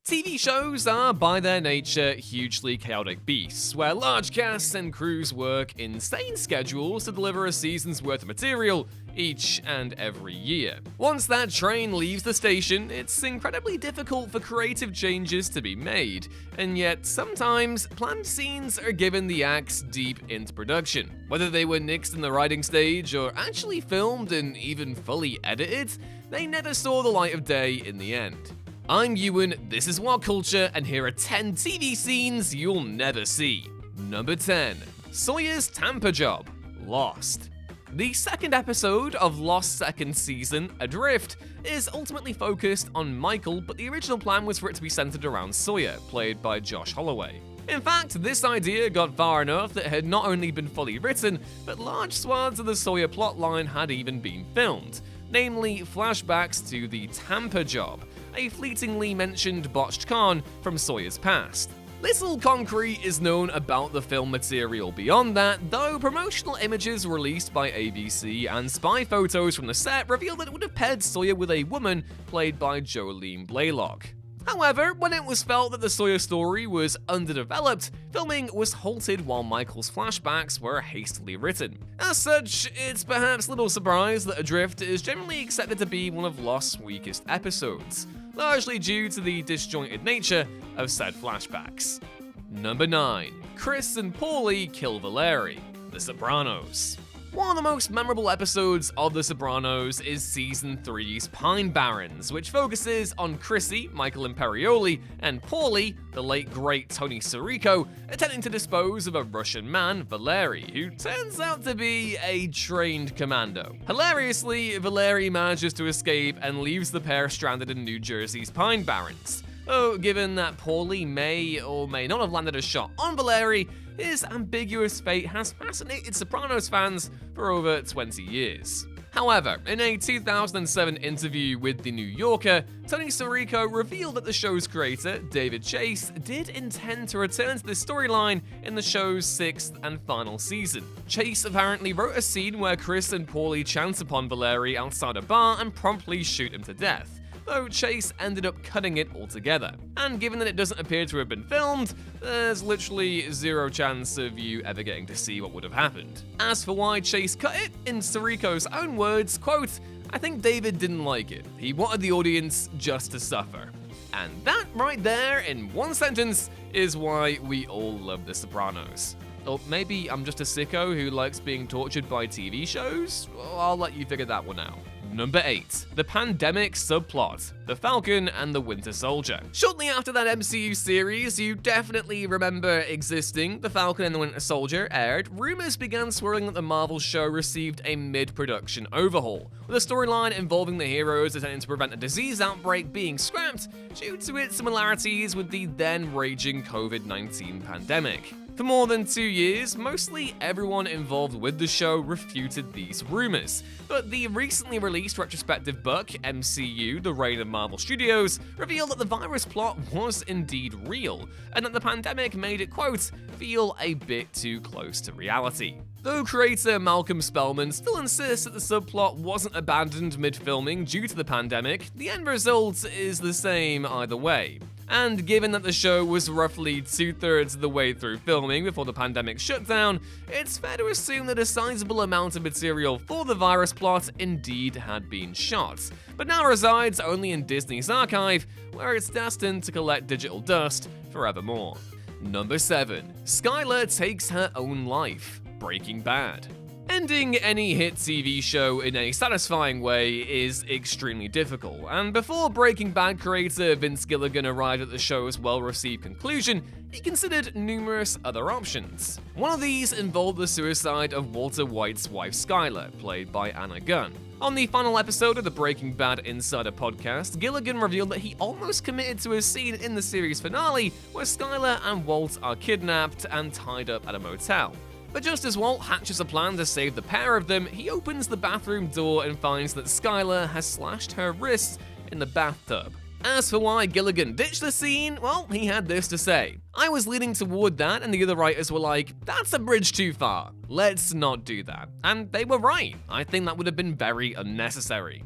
TV shows are, by their nature, hugely chaotic beasts, where large casts and crews work insane schedules to deliver a season's worth of material each and every year. Once that train leaves the station, it's incredibly difficult for creative changes to be made, and yet sometimes planned scenes are given the axe deep into production. Whether they were nixed in the writing stage or actually filmed and even fully edited, they never saw the light of day in the end. I'm Ewan, this is What Culture, and here are 10 TV scenes you'll never see. Number 10. Sawyer's Tampa Job, Lost. The second episode of Lost's second season, Adrift, is ultimately focused on Michael, but the original plan was for it to be centered around Sawyer, played by Josh Holloway. In fact, this idea got far enough that it had not only been fully written, but large swaths of the Sawyer plotline had even been filmed, namely flashbacks to the Tampa Job, a fleetingly mentioned botched con from Sawyer's past. Little concrete is known about the film material beyond that, though promotional images released by ABC and spy photos from the set reveal that it would have paired Sawyer with a woman played by Jolene Blaylock. However, when it was felt that the Sawyer story was underdeveloped, filming was halted while Michael's flashbacks were hastily written. As such, it's perhaps little surprise that Adrift is generally accepted to be one of Lost's weakest episodes, largely due to the disjointed nature of said flashbacks. Number 9. Chris and Paulie kill Valerie, The Sopranos. One of the most memorable episodes of The Sopranos is Season 3's Pine Barrens, which focuses on Chrissy, Michael Imperioli, and Paulie, the late great Tony Sirico, attempting to dispose of a Russian man, Valery, who turns out to be a trained commando. Hilariously, Valery manages to escape and leaves the pair stranded in New Jersey's Pine Barrens. Though, given that Paulie may or may not have landed a shot on Valery, his ambiguous fate has fascinated Sopranos fans for over 20 years. However, in a 2007 interview with The New Yorker, Tony Sirico revealed that the show's creator, David Chase, did intend to return to this storyline in the show's 6th and final season. Chase apparently wrote a scene where Chris and Paulie chance upon Valery outside a bar and promptly shoot him to death, though Chase ended up cutting it altogether. And given that it doesn't appear to have been filmed, there's literally zero chance of you ever getting to see what would have happened. As for why Chase cut it, in Sirico's own words, quote, "I think David didn't like it. He wanted the audience just to suffer." And that right there, in one sentence, is why we all love The Sopranos. Or maybe I'm just a sicko who likes being tortured by TV shows? Well, I'll let you figure that one out. Number 8. The pandemic subplot, The Falcon and the Winter Soldier. Shortly after that MCU series you definitely remember existing, The Falcon and the Winter Soldier aired, rumors began swirling that the Marvel show received a mid-production overhaul, with a storyline involving the heroes attempting to prevent a disease outbreak being scrapped due to its similarities with the then raging COVID-19 pandemic. For more than 2 years, mostly everyone involved with the show refuted these rumors, but the recently released retrospective book, MCU: The Reign of Marvel Studios, revealed that the virus plot was indeed real, and that the pandemic made it, quote, feel a bit too close to reality. Though creator Malcolm Spellman still insists that the subplot wasn't abandoned mid-filming due to the pandemic, the end result is the same either way. And given that the show was roughly 2/3 of the way through filming before the pandemic shut down, it's fair to assume that a sizable amount of material for the virus plot indeed had been shot, but now resides only in Disney's archive, where it's destined to collect digital dust forevermore. Number 7. Skylar takes her own life, Breaking Bad. Ending any hit TV show in a satisfying way is extremely difficult, and before Breaking Bad creator Vince Gilligan arrived at the show's well-received conclusion, he considered numerous other options. One of these involved the suicide of Walter White's wife Skylar, played by Anna Gunn. On the final episode of the Breaking Bad Insider podcast, Gilligan revealed that he almost committed to a scene in the series finale where Skylar and Walt are kidnapped and tied up at a motel. But just as Walt hatches a plan to save the pair of them, he opens the bathroom door and finds that Skylar has slashed her wrists in the bathtub. As for why Gilligan ditched the scene, well, he had this to say. "I was leaning toward that and the other writers were like, that's a bridge too far. Let's not do that." And they were right. I think that would have been very unnecessary.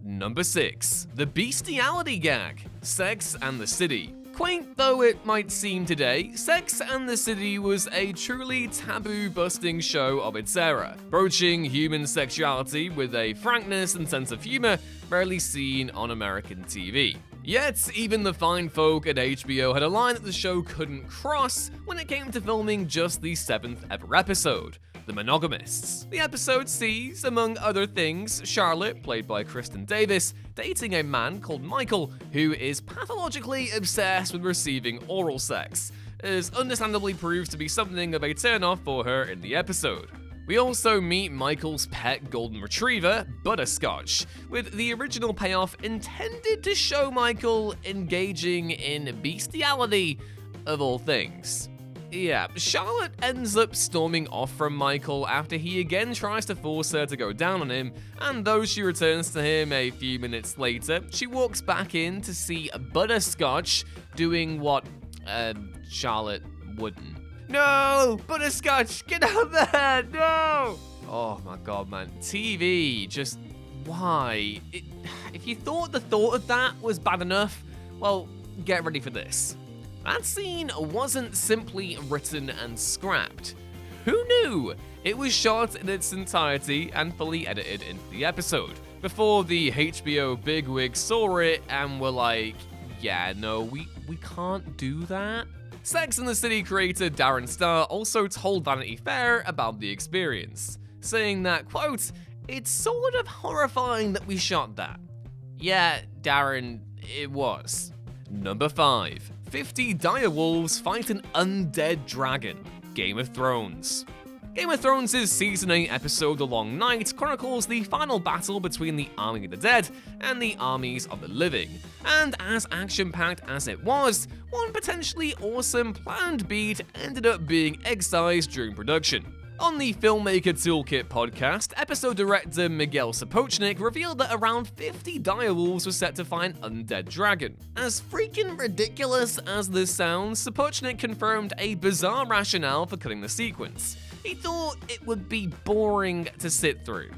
Number 6. The bestiality gag, Sex and the City, Quaint though it might seem today, Sex and the City was a truly taboo-busting show of its era, broaching human sexuality with a frankness and sense of humor rarely seen on American TV. Yet, even the fine folk at HBO had a line that the show couldn't cross when it came to filming just the 7th ever episode: the monogamists. The episode sees, among other things, Charlotte, played by Kristen Davis, dating a man called Michael, who is pathologically obsessed with receiving oral sex, as understandably proves to be something of a turn-off for her in the episode. We also meet Michael's pet golden retriever, Butterscotch, with the original payoff intended to show Michael engaging in bestiality, of all things. Yeah, Charlotte ends up storming off from Michael after he again tries to force her to go down on him, and though she returns to him a few minutes later, she walks back in to see Butterscotch doing what, Charlotte wouldn't. No! Butterscotch, get out there! No! Oh my god, man. TV, just why? If you thought the thought of that was bad enough, well, get ready for this. That scene wasn't simply written and scrapped. Who knew? It was shot in its entirety and fully edited into the episode, before the HBO bigwigs saw it and were like, yeah, no, we can't do that. Sex and the City creator Darren Star also told Vanity Fair about the experience, saying that, quote, "It's sort of horrifying that we shot that." Yeah, Darren, it was. Number 5. 50 direwolves fight an undead dragon. Game of Thrones. Game of Thrones' Season 8 episode The Long Night chronicles the final battle between the army of the dead and the armies of the living, and as action-packed as it was, one potentially awesome planned beat ended up being excised during production. On the Filmmaker Toolkit podcast, episode director Miguel Sapochnik revealed that around 50 direwolves were set to fight an undead dragon. As freaking ridiculous as this sounds, Sapochnik confirmed a bizarre rationale for cutting the sequence. He thought it would be boring to sit through.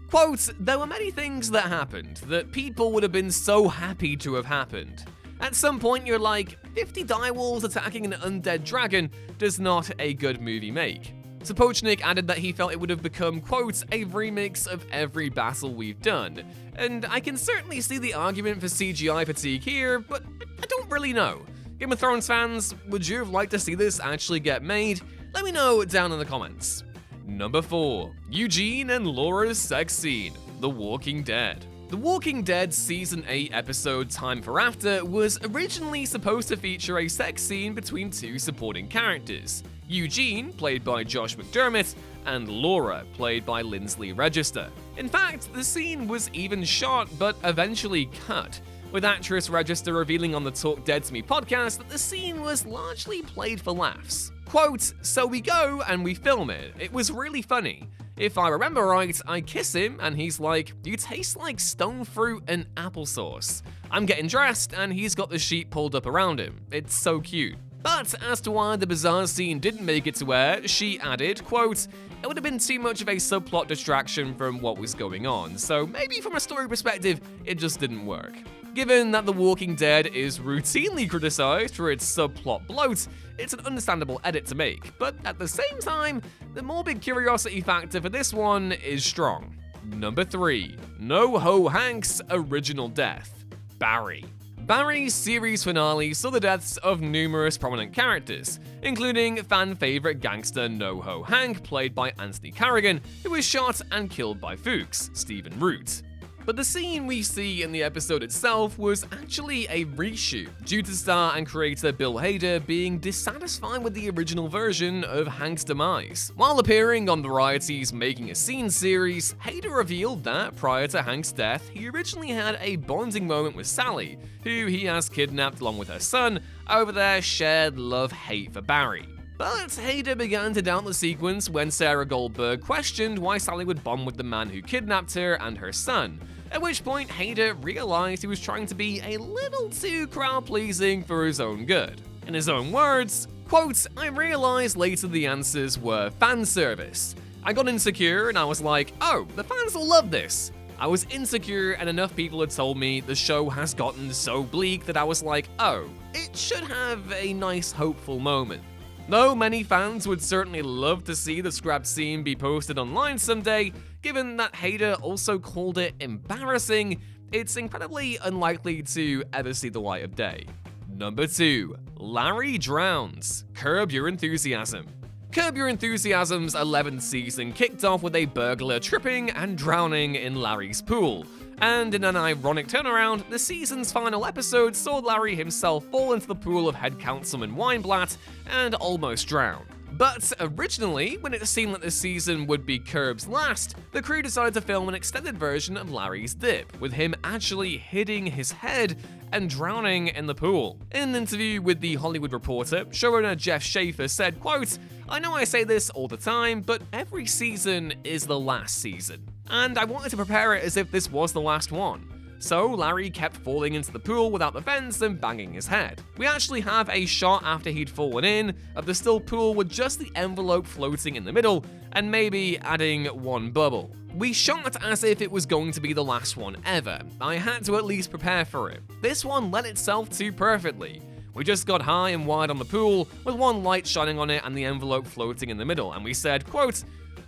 Quote, "There were many things that happened that people would have been so happy to have happened. At some point you're like, 50 direwolves attacking an undead dragon does not a good movie make." Sapochnik added that he felt it would have become, quote, "a remix of every battle we've done." And I can certainly see the argument for CGI fatigue here, but I don't really know. Game of Thrones fans, would you have liked to see this actually get made? Let me know down in the comments. Number 4. Eugene and Laura's sex scene. The Walking Dead. The Walking Dead Season 8 episode Time for After was originally supposed to feature a sex scene between two supporting characters, Eugene, played by Josh McDermott, and Laura, played by Lindsley Register. In fact, the scene was even shot but eventually cut, with actress Register revealing on the Talk Dead to Me podcast that the scene was largely played for laughs. Quote, "So we go and we film it. It was really funny. If I remember right, I kiss him and he's like, 'You taste like stone fruit and applesauce.' I'm getting dressed and he's got the sheet pulled up around him. It's so cute." But as to why the bizarre scene didn't make it to air, she added, quote, "It would have been too much of a subplot distraction from what was going on, so maybe from a story perspective, it just didn't work." Given that The Walking Dead is routinely criticized for its subplot bloat, it's an understandable edit to make, but at the same time, the morbid curiosity factor for this one is strong. Number 3. NoHo Hank's original death. Barry. Barry's series finale saw the deaths of numerous prominent characters, including fan-favorite gangster NoHo Hank, played by Anthony Carrigan, who was shot and killed by Fuchs, Stephen Root. But the scene we see in the episode itself was actually a reshoot, due to star and creator Bill Hader being dissatisfied with the original version of Hank's demise. While appearing on Variety's Making a Scene series, Hader revealed that prior to Hank's death, he originally had a bonding moment with Sally, who he has kidnapped along with her son, over their shared love-hate for Barry. But Hader began to doubt the sequence when Sarah Goldberg questioned why Sally would bond with the man who kidnapped her and her son, at which point Hader realized he was trying to be a little too crowd-pleasing for his own good. In his own words, quote, "I realized later the answers were fan service. I got insecure and I was like, oh, the fans will love this. I was insecure, and enough people had told me the show has gotten so bleak that I was like, oh, it should have a nice hopeful moment. Though many fans would certainly love to see the scrapped scene be posted online someday, given that Hader also called it embarrassing, it's incredibly unlikely to ever see the light of day. Number 2. Larry drowns. Curb Your Enthusiasm. Curb Your Enthusiasm's 11th season kicked off with a burglar tripping and drowning in Larry's pool. And in an ironic turnaround, the season's final episode saw Larry himself fall into the pool of head councilman Weinblatt and almost drown. But originally, when it seemed that the season would be Curb's last, the crew decided to film an extended version of Larry's dip, with him actually hitting his head and drowning in the pool. In an interview with The Hollywood Reporter, showrunner Jeff Schaffer said, quote, "I know I say this all the time, but every season is the last season. And I wanted to prepare it as if this was the last one. So Larry kept falling into the pool without the fence and banging his head. We actually have a shot after he'd fallen in of the still pool with just the envelope floating in the middle and maybe adding one bubble. We shot as if it was going to be the last one ever. I had to at least prepare for it. This one lent itself to perfectly. We just got high and wide on the pool with one light shining on it and the envelope floating in the middle, and we said, quote,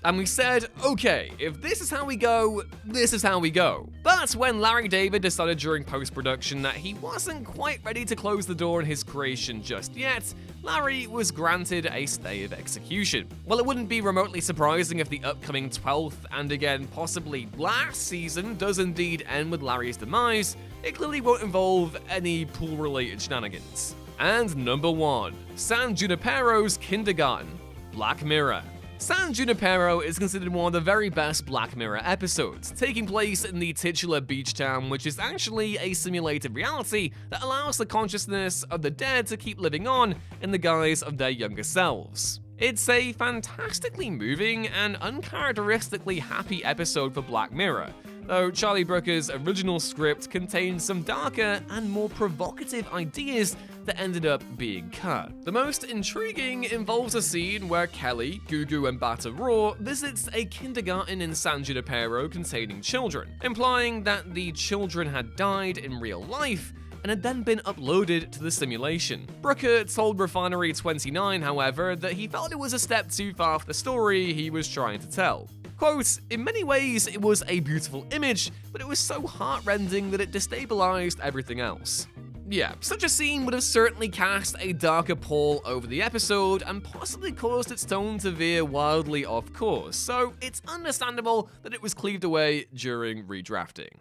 okay, if this is how we go, this is how we go. But when Larry David decided during post-production that he wasn't quite ready to close the door on his creation just yet, Larry was granted a stay of execution. Well, it wouldn't be remotely surprising if the upcoming 12th and again possibly last season does indeed end with Larry's demise. It clearly won't involve any pool-related shenanigans. And number 1, San Junipero's Kindergarten. Black Mirror. San Junipero is considered one of the very best Black Mirror episodes, taking place in the titular beach town, which is actually a simulated reality that allows the consciousness of the dead to keep living on in the guise of their younger selves. It's a fantastically moving and uncharacteristically happy episode for Black Mirror, though Charlie Brooker's original script contained some darker and more provocative ideas that ended up being cut. The most intriguing involves a scene where Kelly, Gugu, and Bata Raw visits a kindergarten in San Junipero containing children, implying that the children had died in real life and had then been uploaded to the simulation. Brooker told Refinery 29, however, that he felt it was a step too far for the story he was trying to tell. Quote, "In many ways, it was a beautiful image, but it was so heartrending that it destabilized everything else." Yeah, such a scene would have certainly cast a darker pall over the episode and possibly caused its tone to veer wildly off course, so it's understandable that it was cleaved away during redrafting.